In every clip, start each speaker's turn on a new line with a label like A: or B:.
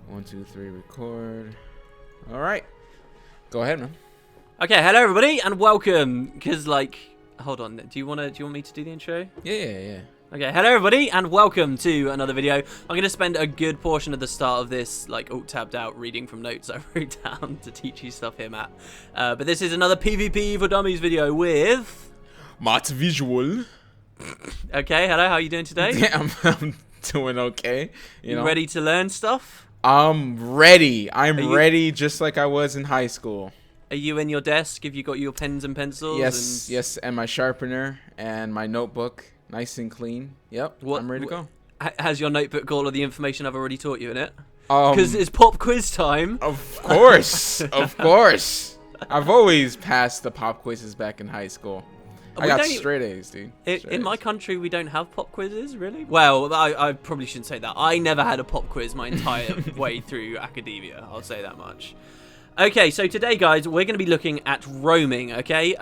A: 1, 2, 3, record. All right. Go ahead, man.
B: Okay, hello everybody and welcome. Hold on. Do you want me to do the intro?
A: Yeah.
B: Okay, hello everybody and welcome to another video. I'm going to spend a good portion of the start of this alt-tabbed out reading from notes I wrote down to teach you stuff here, Matt. But this is another PvP for Dummies video with
A: Matt's visual.
B: Okay, hello. How are you doing today?
A: Yeah, I'm doing okay.
B: You ready to learn stuff?
A: I'm ready. I'm ready, just like I was in high school.
B: Are you in your desk? Have you got your pens and pencils?
A: Yes, and my sharpener and my notebook, nice and clean. Yep, I'm ready to go.
B: Has your notebook got all of the information I've already taught you in it?
A: Because
B: it's pop quiz time.
A: Of course, of course. I've always passed the pop quizzes back in high school. I got straight A's, dude.
B: In my country, we don't have pop quizzes, really. Well, I probably shouldn't say that. I never had a pop quiz my entire way through academia. I'll say that much. Okay, so today, guys, we're going to be looking at roaming, okay?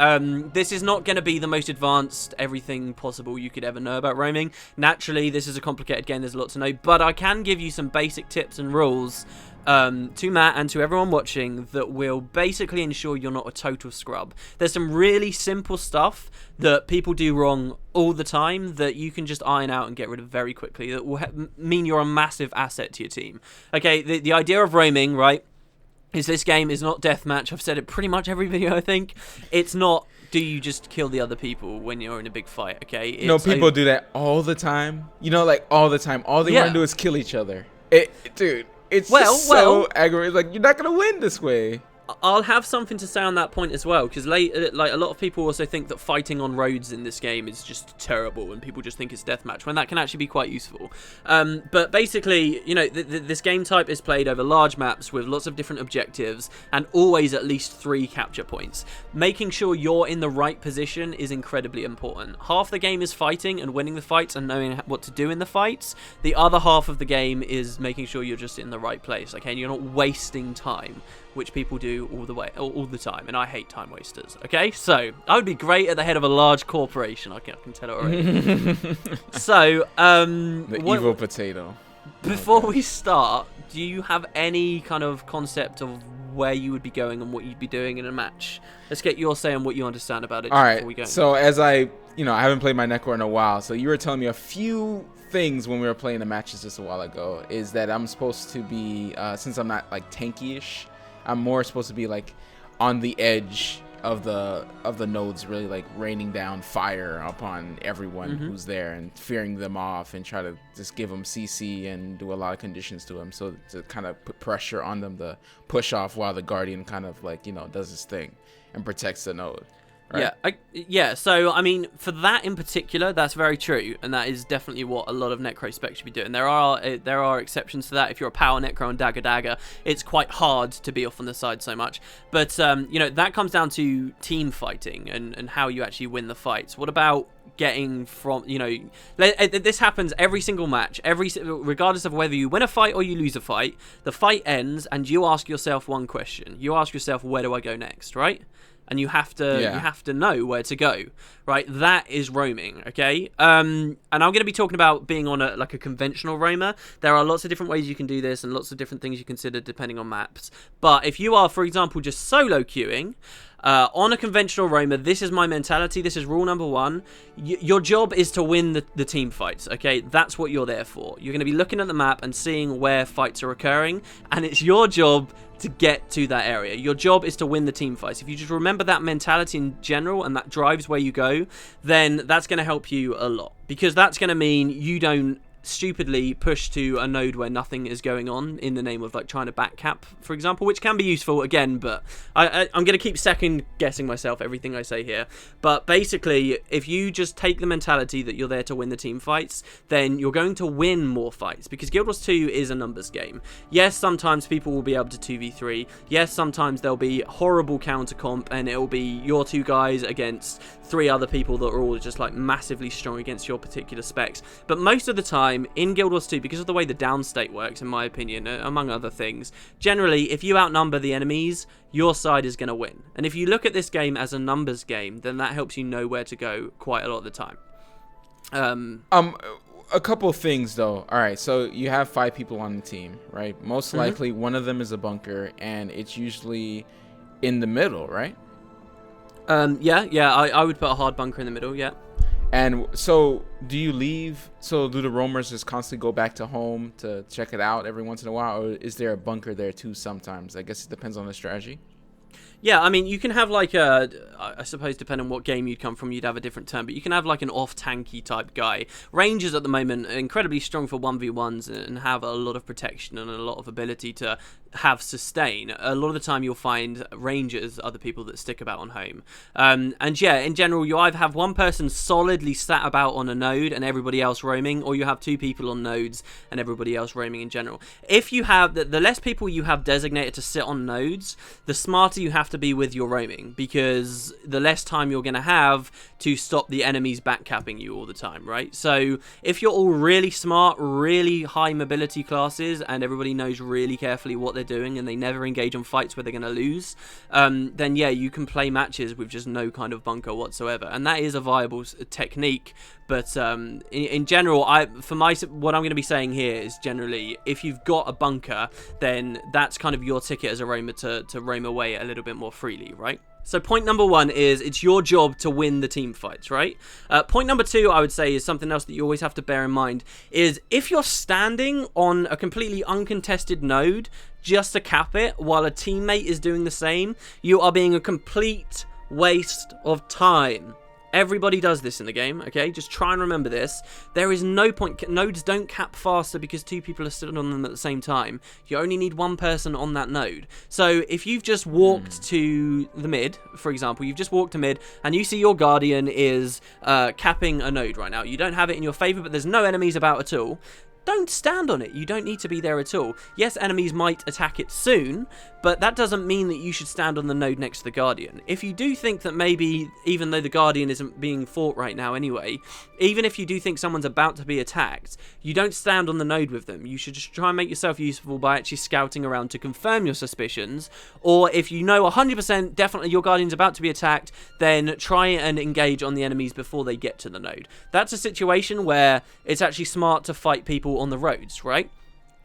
B: This is not going to be the most advanced everything possible you could ever know about roaming. Naturally, this is a complicated game. There's a lot to know. But I can give you some basic tips and rules to Matt and to everyone watching that will basically ensure you're not a total scrub. There's some really simple stuff that people do wrong all the time that you can just iron out and get rid of very quickly that will mean you're a massive asset to your team. Okay, the idea of roaming, right, is this game is not deathmatch. I've said it pretty much every video, I think. It's not, do you just kill the other people when you're in a big fight, okay?
A: People do that all the time. All the time. All they want to do is kill each other. Dude, it's so aggravating. Like, you're not going to win this way.
B: I'll have something to say on that point as well, because a lot of people also think that fighting on roads in this game is just terrible, and people just think it's deathmatch, when that can actually be quite useful. But basically, this game type is played over large maps with lots of different objectives, and always at least 3 capture points. Making sure you're in the right position is incredibly important. Half the game is fighting and winning the fights and knowing what to do in the fights. The other half of the game is making sure you're just in the right place, okay, and you're not wasting time, which people do all the time, and I hate time wasters. Okay, so I would be great at the head of a large corporation. I can tell it already. So,
A: the evil potato.
B: Before we start, do you have any kind of concept of where you would be going and what you'd be doing in a match? Let's get your say on what you understand about it.
A: All right.
B: Before we go.
A: So as I haven't played my Necro in a while, so you were telling me a few things when we were playing the matches just a while ago. Is that I'm supposed to be, since I'm not like tanky-ish, I'm more supposed to be like on the edge of the nodes, really like raining down fire upon everyone who's there and fearing them off, and try to just give them CC and do a lot of conditions to them, so to kind of put pressure on them to push off while the Guardian kind of like does his thing and protects the node. Right?
B: Yeah. So, I mean, for that in particular, that's very true, and that is definitely what a lot of Necro specs should be doing. There are exceptions to that. If you're a power Necro and Dagger, it's quite hard to be off on the side so much. But, that comes down to team fighting and how you actually win the fights. What about getting from, this happens every single match, regardless of whether you win a fight or you lose a fight, the fight ends and you ask yourself one question. You ask yourself, where do I go next, right? And you have to know where to go, right? That is roaming, okay? And I'm going to be talking about being on a conventional roamer. There are lots of different ways you can do this and lots of different things you consider depending on maps. But if you are, for example, just solo queuing, on a conventional roamer, this is my mentality. This is rule number 1. Your job is to win the team fights, okay? That's what you're there for. You're going to be looking at the map and seeing where fights are occurring, and it's your job to get to that area. Your job is to win the team fights. If you just remember that mentality in general and that drives where you go, then that's going to help you a lot, because that's going to mean you don't stupidly push to a node where nothing is going on in the name of like trying to backcap, for example, which can be useful again, but I'm going to keep second guessing myself everything I say here. But basically, if you just take the mentality that you're there to win the team fights, then you're going to win more fights, because Guild Wars 2 is a numbers game. Yes, sometimes people will be able to 2v3. Yes, sometimes there'll be horrible counter comp and it'll be your 2 guys against 3 other people that are all just like massively strong against your particular specs. But most of the time in Guild Wars 2, because of the way the down state works, in my opinion, among other things, generally if you outnumber the enemies, your side is going to win. And if you look at this game as a numbers game, then that helps you know where to go quite a lot of the time.
A: a couple of things though. All right, so you have 5 people on the team, right? Most likely one of them is a bunker, and it's usually in the middle, right?
B: Yeah. I would put a hard bunker in the middle. Yeah.
A: And so do you leave? So do the roamers just constantly go back to home to check it out every once in a while, or is there a bunker there too sometimes? I guess it depends on the strategy.
B: Yeah, I mean, you can have like I suppose depending on what game you'd come from, you'd have a different term, but you can have like an off-tanky type guy. Rangers at the moment are incredibly strong for 1v1s and have a lot of protection and a lot of ability to have sustain. A lot of the time you'll find Rangers are the people that stick about on home. And yeah, in general, you either have one person solidly sat about on a node and everybody else roaming, or you have 2 people on nodes and everybody else roaming in general. If you have, the less people you have designated to sit on nodes, the smarter you have to be with your roaming, because the less time you're going to have to stop the enemies backcapping you all the time, right? So if you're all really smart, really high mobility classes, and everybody knows really carefully what they're doing and they never engage on fights where they're going to lose, then yeah, you can play matches with just no kind of bunker whatsoever, and that is a viable technique. But in general, what I'm going to be saying here is generally, if you've got a bunker, then that's kind of your ticket as a roamer to roam away a little bit more freely, right? So point number 1 is it's your job to win the team fights, right? Point number 2, I would say, is something else that you always have to bear in mind, is if you're standing on a completely uncontested node just to cap it while a teammate is doing the same, you are being a complete waste of time. Everybody does this in the game, okay? Just try and remember this. There is no point. Nodes don't cap faster because 2 people are stood on them at the same time. You only need 1 person on that node. So if you've just walked to the mid, for example, you've just walked to mid and you see your Guardian is capping a node right now. You don't have it in your favor, but there's no enemies about at all. Don't stand on it. You don't need to be there at all. Yes, enemies might attack it soon, but that doesn't mean that you should stand on the node next to the Guardian. If you do think that maybe, even though the Guardian isn't being fought right now anyway, even if you do think someone's about to be attacked, you don't stand on the node with them. You should just try and make yourself useful by actually scouting around to confirm your suspicions, or if you know 100% definitely your Guardian's about to be attacked, then try and engage on the enemies before they get to the node. That's a situation where it's actually smart to fight people on the roads, right?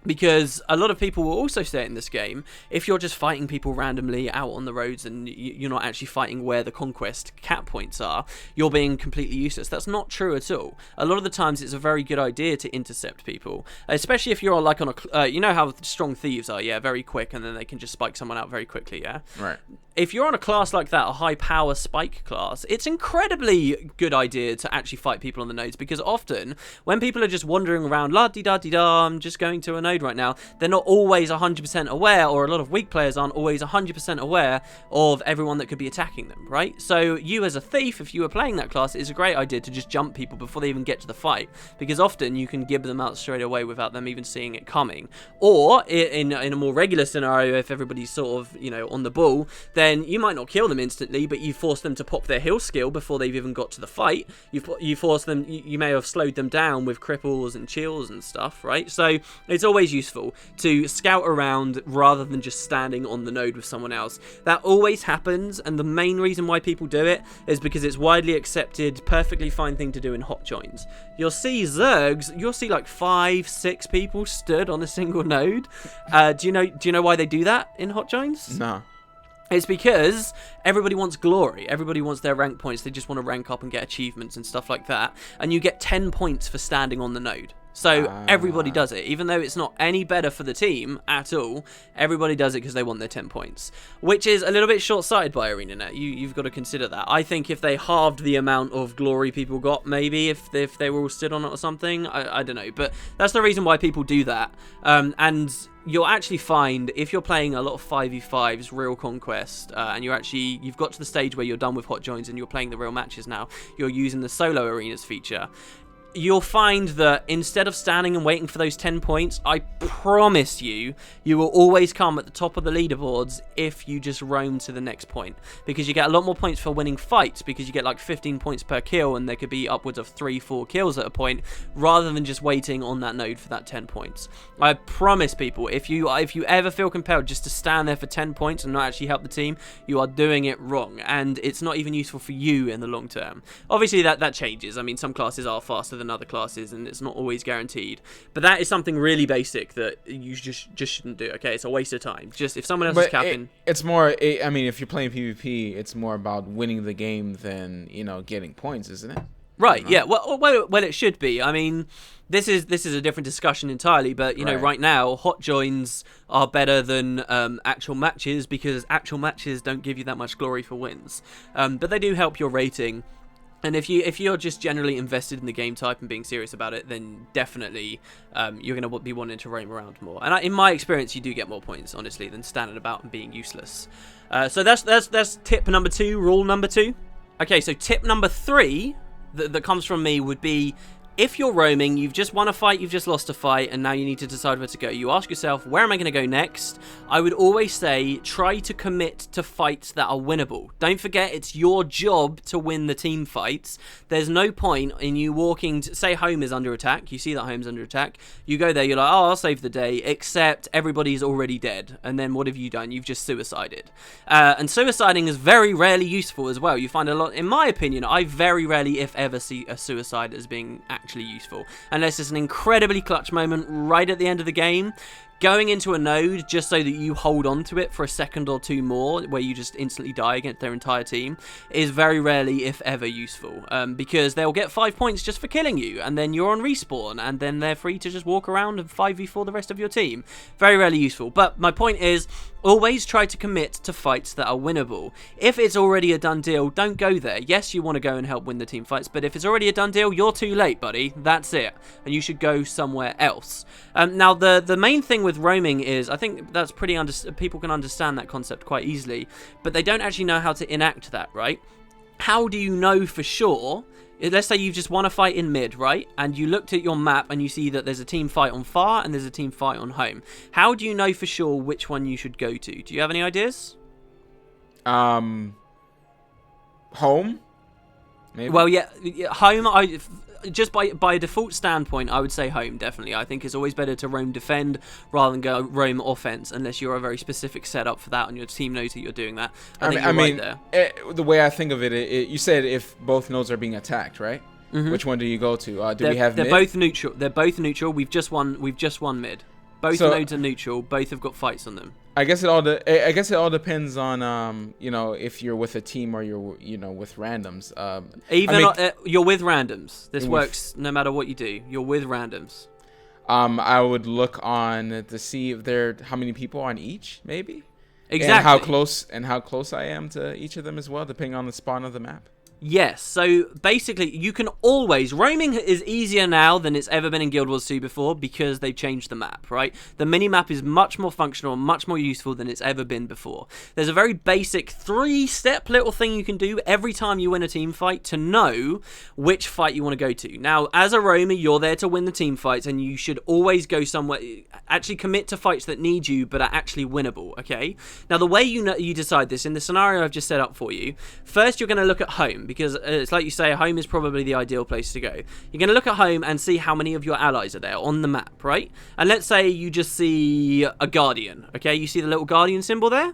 B: Because a lot of people will also say in this game, if you're just fighting people randomly out on the roads and you're not actually fighting where the conquest cap points are, you're being completely useless. That's not true at all. A lot of the times it's a very good idea to intercept people, especially if you're like on a, you know how strong thieves are, yeah, very quick, and then they can just spike someone out very quickly, yeah? Right. If you're on a class like that, a high power spike class, it's incredibly good idea to actually fight people on the nodes, because often when people are just wandering around, la-di-da-di-da, I'm just going to a node right now, they're not always 100% aware, or a lot of weak players aren't always 100% aware of everyone that could be attacking them, right? So you as a thief, if you were playing that class, it's a great idea to just jump people before they even get to the fight, because often you can gib them out straight away without them even seeing it coming. Or in a more regular scenario, if everybody's sort of, you know, on the ball, then you might not kill them instantly, but you force them to pop their heal skill before they've even got to the fight. You force them, you may have slowed them down with cripples and chills and stuff, right? So it's always useful to scout around rather than just standing on the node with someone else. That always happens, and the main reason why people do it is because it's widely accepted, perfectly fine thing to do in hot joins. You'll see Zergs, you'll see like 5-6 people stood on a single node. Do you know why they do that in hot joins?
A: No.
B: It's because everybody wants glory. Everybody wants their rank points. They just want to rank up and get achievements and stuff like that. And you get 10 points for standing on the node. So everybody does it. Even though it's not any better for the team at all, everybody does it because they want their 10 points. Which is a little bit short-sighted by ArenaNet. You've got to consider that. I think if they halved the amount of glory people got, maybe, if they were all stood on it or something, I don't know. But that's the reason why people do that. And you'll actually find, if you're playing a lot of 5v5s, real conquest, and you've got to the stage where you're done with hot joins and you're playing the real matches now, you're using the solo arenas feature, you'll find that instead of standing and waiting for those 10 points, I promise you will always come at the top of the leaderboards if you just roam to the next point. Because you get a lot more points for winning fights, because you get like 15 points per kill, and there could be upwards of 3-4 kills at a point, rather than just waiting on that node for that 10 points. I promise people, if you ever feel compelled just to stand there for 10 points and not actually help the team, you are doing it wrong, and it's not even useful for you in the long term. Obviously that changes. I mean, some classes are faster than other classes, and it's not always guaranteed. But that is something really basic that you just shouldn't do. Okay, it's a waste of time. Just if someone else is capping,
A: it's more. I mean, if you're playing PvP, it's more about winning the game than getting points, isn't it?
B: Right? Yeah. Well, it should be. I mean, this is a different discussion entirely. But right now, hot joins are better than actual matches because actual matches don't give you that much glory for wins. But they do help your rating. And if you're just generally invested in the game type and being serious about it, then definitely you're going to be wanting to roam around more. And in my experience, you do get more points, honestly, than standing about and being useless. So that's tip number 2, rule number 2. Okay, so tip number 3 that comes from me would be, if you're roaming, you've just won a fight, you've just lost a fight, and now you need to decide where to go. You ask yourself, where am I going to go next? I would always say, try to commit to fights that are winnable. Don't forget, it's your job to win the team fights. There's no point in you walking to, say home is under attack. You see that home's under attack. You go there, you're like, oh, I'll save the day, except everybody's already dead. And then what have you done? You've just suicided. And suiciding is very rarely useful as well. You find a lot, in my opinion, I very rarely, if ever, see a suicide as being actually useful, unless it's an incredibly clutch moment right at the end of the game. Going into a node just so that you hold on to it for a second or two more, where you just instantly die against their entire team, is very rarely, if ever, useful. Because they'll get 5 points just for killing you, and then you're on respawn, and then they're free to just walk around and 5v4 the rest of your team. Very rarely useful. But my point is, always try to commit to fights that are winnable. If it's already a done deal, don't go there. Yes, you want to go and help win the team fights, but if it's already a done deal, you're too late, buddy. That's it. And you should go somewhere else. Now, the main thing with roaming is, I think that's pretty people can understand that concept quite easily, but they don't actually know how to enact that, right? How do you know for sure? Let's say you've just won a fight in mid, right? And you looked at your map and you see that there's a team fight on far and there's a team fight on home. How do you know for sure which one you should go to? Do you have any ideas?
A: Home? Maybe?
B: Well, yeah, home, just by a default standpoint, I would say home, definitely. I think it's always better to roam defend rather than go roam offense, unless you're a very specific setup for that and your team knows that you're doing that. I think you're right there.
A: The way I think of it, you said if both nodes are being attacked, right? Mm-hmm. Which one do you go to? We have
B: they're
A: mid?
B: Both neutral. They're both neutral. We've just won mid. Both nodes are neutral. Both have got fights on them.
A: I guess it all depends on if you're with a team or you're with randoms.
B: You're with randoms. This works no matter what you do. You're with randoms.
A: I would look on to see if how many people on each, maybe.
B: Exactly.
A: And how close I am to each of them as well, depending on the spawn of the map.
B: Yes, so basically you can always... Roaming is easier now than it's ever been in Guild Wars 2 before because they've changed the map, right? The mini-map is much more functional, much more useful than it's ever been before. There's a very basic 3-step little thing you can do every time you win a team fight to know which fight you want to go to. Now, as a roamer, you're there to win the team fights and you should always go somewhere... Actually commit to fights that need you but are actually winnable, okay? Now, the way you decide this, in the scenario I've just set up for you, first you're going to look at home, because it's like you say, home is probably the ideal place to go. You're going to look at home and see how many of your allies are there on the map, right? And let's say you just see a guardian, okay? You see the little guardian symbol there?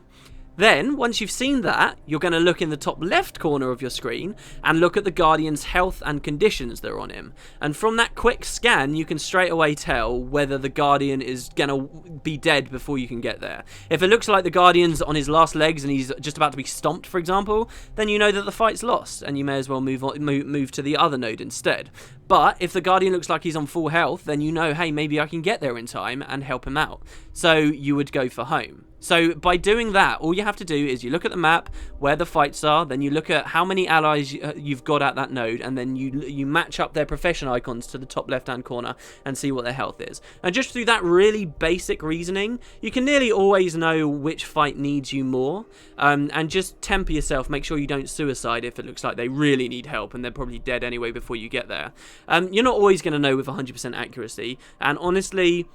B: Then, once you've seen that, you're going to look in the top left corner of your screen and look at the Guardian's health and conditions that are on him. And from that quick scan, you can straight away tell whether the Guardian is going to be dead before you can get there. If it looks like the Guardian's on his last legs and he's just about to be stomped, for example, then you know that the fight's lost and you may as well move to the other node instead. But if the Guardian looks like he's on full health, then you know, hey, maybe I can get there in time and help him out. So you would go for home. So by doing that, all you have to do is you look at the map, where the fights are, then you look at how many allies you've got at that node, and then you match up their profession icons to the top left-hand corner and see what their health is. And just through that really basic reasoning, you can nearly always know which fight needs you more, and just temper yourself, make sure you don't suicide if it looks like they really need help and they're probably dead anyway before you get there. You're not always going to know with 100% accuracy, and honestly...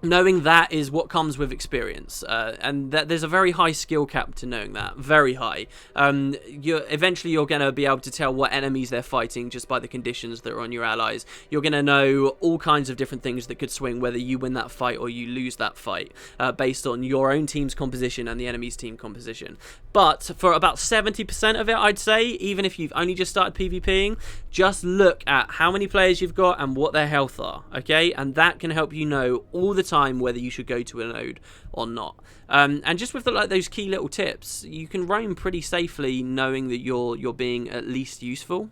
B: knowing that is what comes with experience, and that there's a very high skill cap to knowing that, very high. Eventually you're going to be able to tell what enemies they're fighting just by the conditions that are on your allies. You're going to know all kinds of different things that could swing whether you win that fight or you lose that fight, based on your own team's composition and the enemy's team composition. But for about 70% of it, I'd say, even if you've only just started PvPing, just look at how many players you've got and what their health are, okay? And that can help you know all the time whether you should go to a node or not. And just with those key little tips, you can roam pretty safely knowing that you're being at least useful.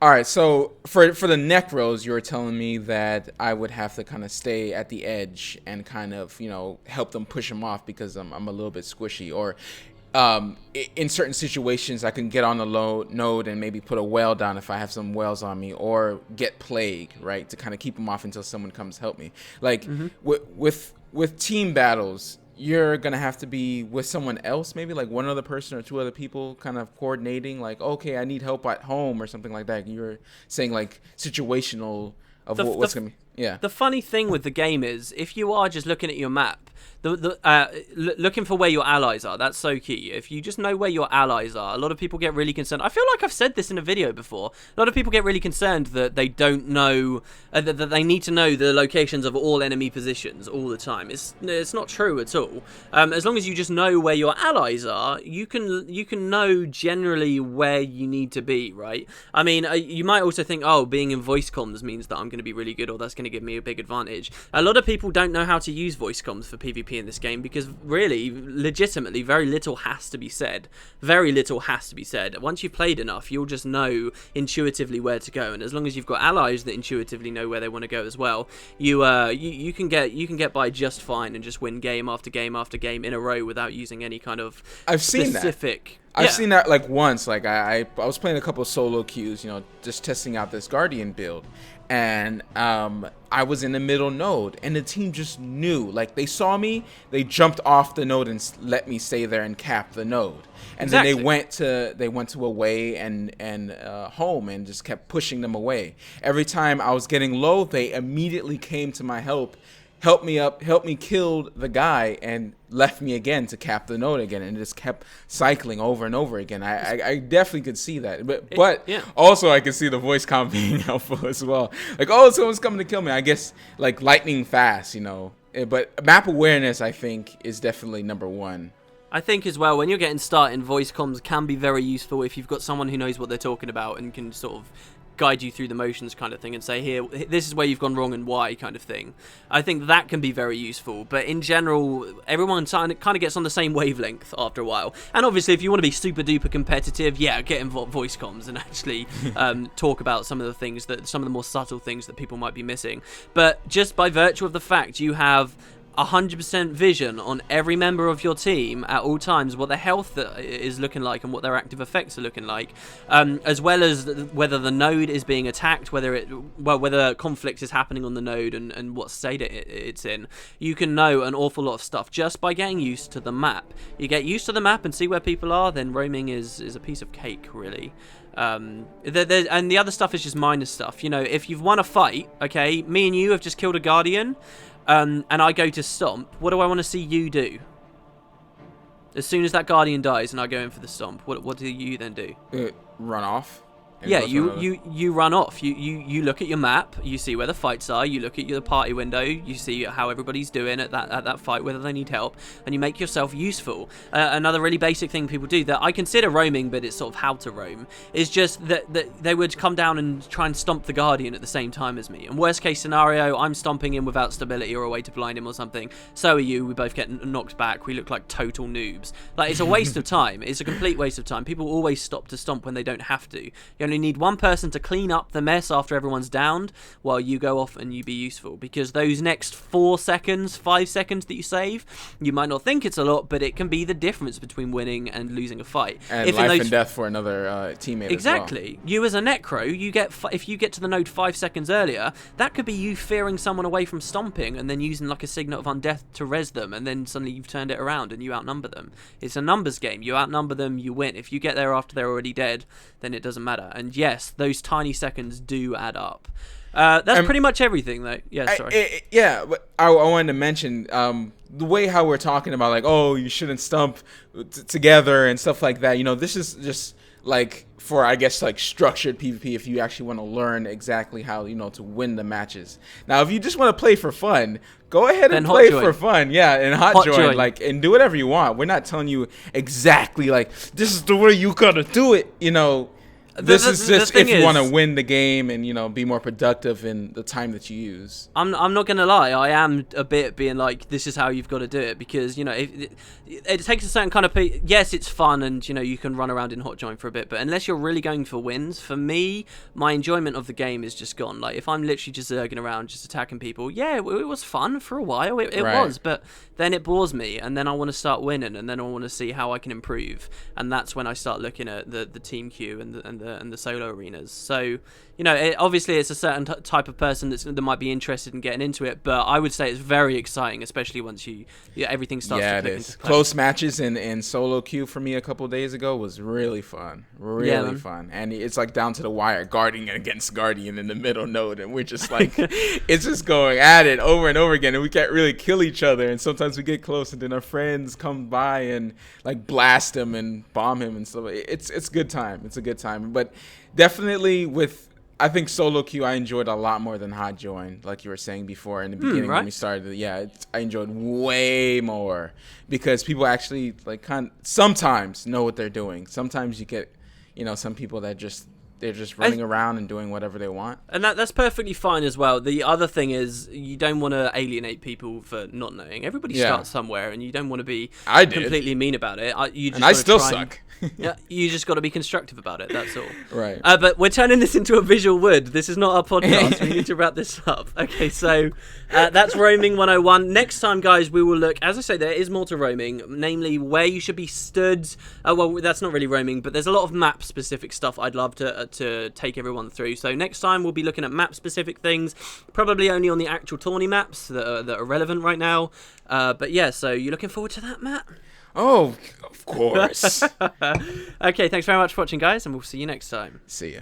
A: All right, so for the necros, you were telling me that I would have to kind of stay at the edge and kind of, help them push them off because I'm a little bit squishy. Or in certain situations, I can get on the node and maybe put a whale down if I have some whales on me, or get plague, right, to kind of keep them off until someone comes help me. Like with team battles, you're gonna have to be with someone else, maybe like one other person or two other people, kind of coordinating. Like, okay, I need help at home or something like that. You're saying like situational of what's gonna be. Yeah.
B: The funny thing with the game is, if you are just looking at your map, looking for where your allies are, that's so key. If you just know where your allies are, a lot of people get really concerned. I feel like I've said this in a video before. A lot of people get really concerned that they don't know, that they need to know the locations of all enemy positions all the time. It's not true at all. As long as you just know where your allies are, you can know generally where you need to be, right? I mean, you might also think, oh, being in voice comms means that I'm going to be really good, or that's going to give me a big advantage. A lot of people don't know how to use voice comms for PvP in this game because really, legitimately, very little has to be said. Very little has to be said. Once you've played enough, you'll just know intuitively where to go, and as long as you've got allies that intuitively know where they want to go as well, you can get by just fine and just win game after game after game in a row without using any kind of specific.
A: I've seen that like once. Like I was playing a couple of solo queues, just testing out this Guardian build, and I was in the middle node, and the team just knew. Like they saw me, they jumped off the node and let me stay there and cap the node. And then they went to away and home and just kept pushing them away. Every time I was getting low, they immediately came to my helped me up, helped me kill the guy, and left me again to cap the node again, and it just kept cycling over and over again. I definitely could see that, but also I could see the voice comm being helpful as well. Like, oh, someone's coming to kill me. I guess like lightning fast, But map awareness, I think, is definitely number one.
B: I think as well, when you're getting started, voice comms can be very useful if you've got someone who knows what they're talking about and can sort of guide you through the motions kind of thing and say, here, this is where you've gone wrong and why kind of thing. I think that can be very useful, but in general, everyone kind of gets on the same wavelength after a while. And obviously, if you want to be super duper competitive, get involved voice comms and actually talk about some of the more subtle things that people might be missing. But just by virtue of the fact you have 100% vision on every member of your team at all times, what their health is looking like and what their active effects are looking like, as well as whether the node is being attacked, whether conflict is happening on the node and what state it's in. You can know an awful lot of stuff just by getting used to the map. You get used to the map and see where people are, then roaming is a piece of cake, really. And the other stuff is just minor stuff. If you've won a fight, okay, me and you have just killed a Guardian, and I go to stomp, what do I want to see you do? As soon as that Guardian dies and I go in for the stomp, what do you then do?
A: Run off.
B: Yeah, you run off. You look at your map, you see where the fights are, you look at your party window, you see how everybody's doing at that fight, whether they need help, and you make yourself useful. Another really basic thing people do that I consider roaming, but it's sort of how to roam, is just that they would come down and try and stomp the Guardian at the same time as me. And worst case scenario, I'm stomping him without stability or a way to blind him or something. So are you. We both get knocked back. We look like total noobs. Like, it's a waste of time. It's a complete waste of time. People always stop to stomp when they don't have to. You only need one person to clean up the mess after everyone's downed while you go off and you be useful, because those next 5 seconds that you save, you might not think it's a lot, but it can be the difference between winning and losing a fight.
A: And life and death for another teammate
B: exactly.
A: as well.
B: You as a necro, if you get to the node 5 seconds earlier, that could be you fearing someone away from stomping and then using like a signet of undeath to res them, and then suddenly you've turned it around and you outnumber them. It's a numbers game. You outnumber them, you win. If you get there after they're already dead, then it doesn't matter. And yes, those tiny seconds do add up. That's pretty much everything, though. Yeah, sorry.
A: But I wanted to mention the way how we're talking about like, oh, you shouldn't stump together and stuff like that. You know, this is just like for, I guess, like structured PvP if you actually want to learn exactly how, you know, to win the matches. Now, if you just want to play for fun, go ahead and play for fun. Yeah, and hot join, like, and do whatever you want. We're not telling you exactly like this is the way you gotta do it. You know, this is just if you want to win the game and, you know, be more productive in the time that you use.
B: I'm not gonna lie, I am a bit being like, this is how you've got to do it, because, you know, it takes a certain kind of yes, it's fun, and, you know, you can run around in hot join for a bit, but unless you're really going for wins, for me, my enjoyment of the game is just gone. Like, if I'm literally just zerging around, just attacking people, yeah, it was fun for a while, it was, but then it bores me, and then I want to start winning, and then I want to see how I can improve, and that's when I start looking at the team queue and the solo arenas. So, you know, obviously it's a certain type of person that might be interested in getting into it, but I would say it's very exciting, especially once everything starts to click into place.
A: Close matches in solo queue for me a couple days ago was really fun. Really fun. And it's like down to the wire, Guardian against Guardian in the middle node, and we're just like, it's just going at it over and over again, and we can't really kill each other, and sometimes we get close, and then our friends come by and like blast him and bomb him and stuff. It's good time. It's a good time. But definitely I think solo queue I enjoyed a lot more than hot join, like you were saying before in the beginning when we started. Yeah, I enjoyed way more because people actually like sometimes know what they're doing. Sometimes you get, you know, some people that they're just running around and doing whatever they want. And
B: that's perfectly fine as well. The other thing is you don't want to alienate people for not knowing. Everybody starts somewhere, and you don't want to be completely mean about it.
A: I still suck.
B: Yeah, you just got to be constructive about it, that's all.
A: Right.
B: But we're turning this into a visual wood. This is not our podcast. We need to wrap this up. Okay, so that's Roaming 101. Next time, guys, we will look, as I say, there is more to roaming, namely where you should be stood. Well, that's not really roaming, but there's a lot of map-specific stuff I'd love to take everyone through. So next time, we'll be looking at map-specific things, probably only on the actual tourney maps that are relevant right now. But yeah, so you looking forward to that, Matt?
A: Oh, of course.
B: Okay, thanks very much for watching, guys, and we'll see you next time.
A: See ya.